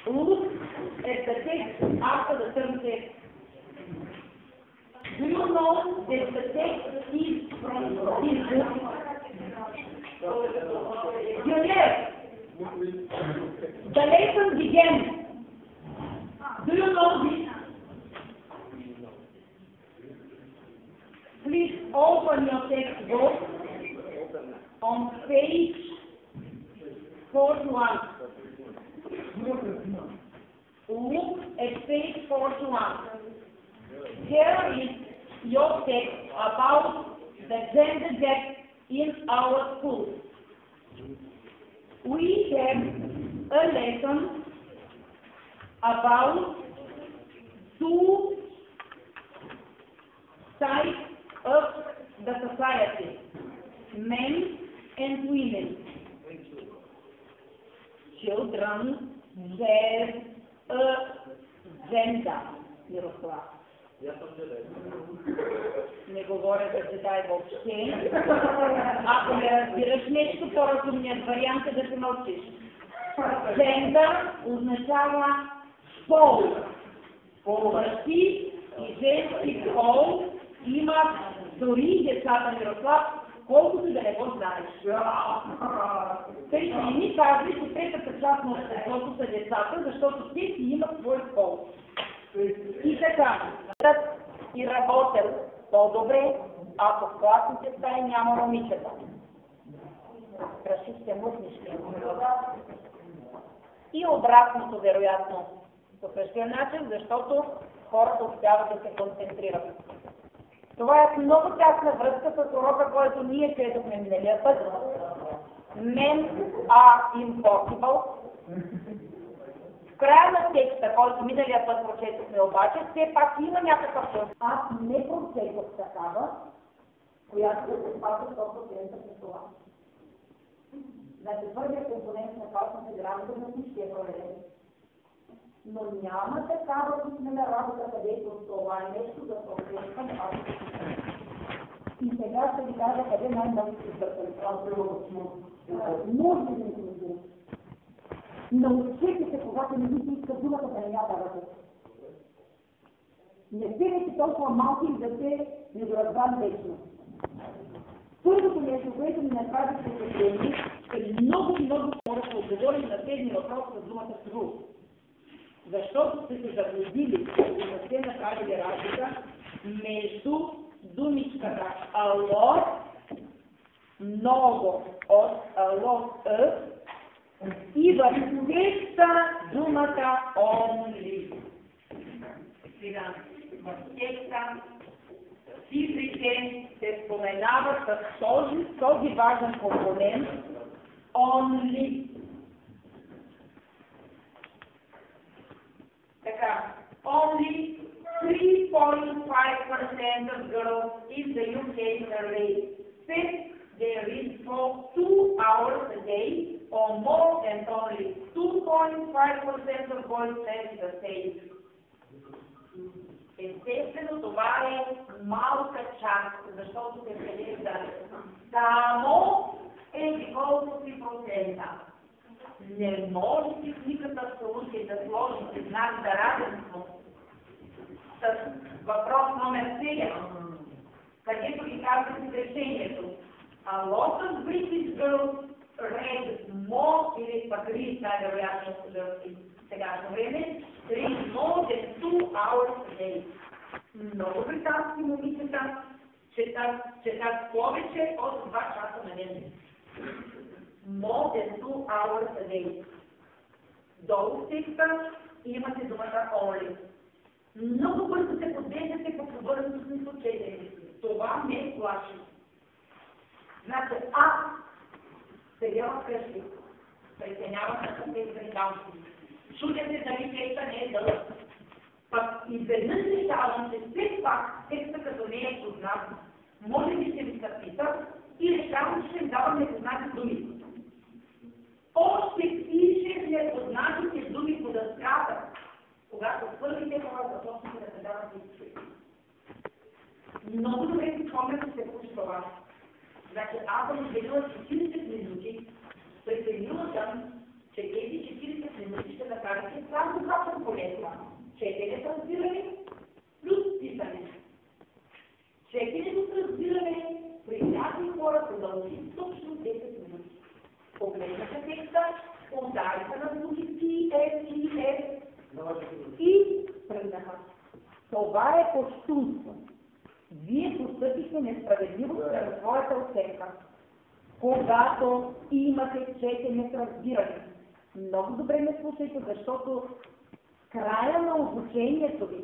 Look at the text after the term text. Do you know that the text is from this book? You yes. The lesson began. Do you know this? Please open your textbook on page 41. Look at page 41. Here is your text about the gender gap in our school. We have a lesson about two sides of the society, men and women. Children have a gender. Мирослав. Не говоря за джедай въобще. Ако не разбираш нещо, по-разумният вариант е да се мълчиш. Джендър означава пол. Мъжки и женски пол имат дори децата, Мирослав, колкото да не го знаеш. Тъй че не ми казвай, че третата част на обществото са децата, защото те си имат свой пол. И така, и работят по-добре, ако в класните стаи няма момичета. Красивите мъжнички. И обратното, вероятно, по същия начин, защото хората успяват да се концентрират. Това е много тясна връзка с урока, който ние четохме миналия път. Men are impossible. В края на текста, който миналия път прочетохме обаче, все пак има някакъв път. Аз не прочетох такава, която да се спазва 100% с това. Значи първият компонент на калсната работа на всички е проверен. Но няма такава писмена работа, където това е нещо да се отглежда. И сега ще ви кажа къде най-много се сбъркали. Може да не се разбира. Научете се, когато не ви иска думата да не я давате. Не сте вече толкова малки да се недоразбран вечно. Първото нещо, което ми направи впечатление, е много хора са отговорили на тези въпроси с думата true. Защото сте се заблудили и не сте направили разлика между думичката a lot, много от a lot и в текста думата only. Сега, в текста цифрите се споменават с този важен компонент only. Така, only 3.5% of girls in the UK survey said they read for 2 hours a day or more, and only 2.5% of boys said the same. Естествено, това е малка част, защото се разглежда само колко си процента. Не можете в никакъв случай да сложите знак за равенство с въпрос номер 7, където ви казвате решението. A lot of British girls read more, или пък read, най-вероятно сегашно време, read more than 2 hours a day. Много британски момичета четат повече от 2 часа на ден. More than 2 hours a day. Долу в текста имате думата only. Много бързо се подвеждате по повърхностно смисъл четене. Това ме плаши. Значи, аз седяла вкъщи, преценявам на тези британски. Чудя се дали текста не е дълъг. Пък изведнъж решавам, че все пак текста като не е познат, може би ще ми съписа и решавам, че ще им давам непознати думи. Още пише непознатите думи по дъската, когато първите хора започнаха да предават истории. Много добре си спомням, че се случи това. Значи аз съм изделила 40 минути, преценила съм, че тези 40 минути ще накарате само това съм полезна. Четене с разбиране плюс писане. Четенето с разбиране при някои хора продължи точно 10 минути. Погледнаха текста, удариха на звуки и тръгнаха. Това е кощунство. Вие постъпихте несправедливо спрямо своята оценка. Когато имате четене с разбиране, много добре ме слушайте, защото края на обучението ви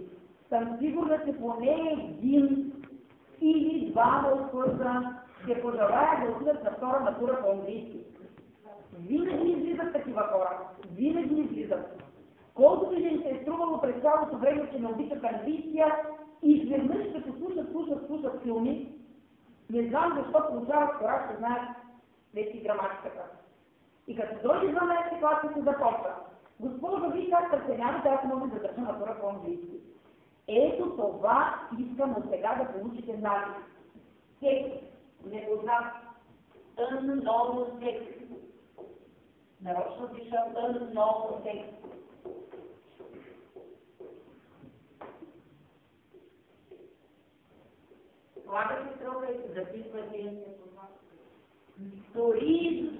съм сигурна, че поне един или двама от класа ще пожелая да отидат на втора матура по английски. Винаги излизат такива хора. Винаги излизат. Колкото и да им се е струвало през цялото време, че не обичат английския, и изведнъж ще слушат филми, не знам защо получават хора, ще знаят вече граматиката. И като дойде 12 класа се започва. Госпожо, вие как преценявате, аз мога да държа матура по английски. Ето това искам от сега да получите навик. Текст, непознат, unknown текст. Нарочно пишам unknown текст. Слагате срока и се записвате. Дори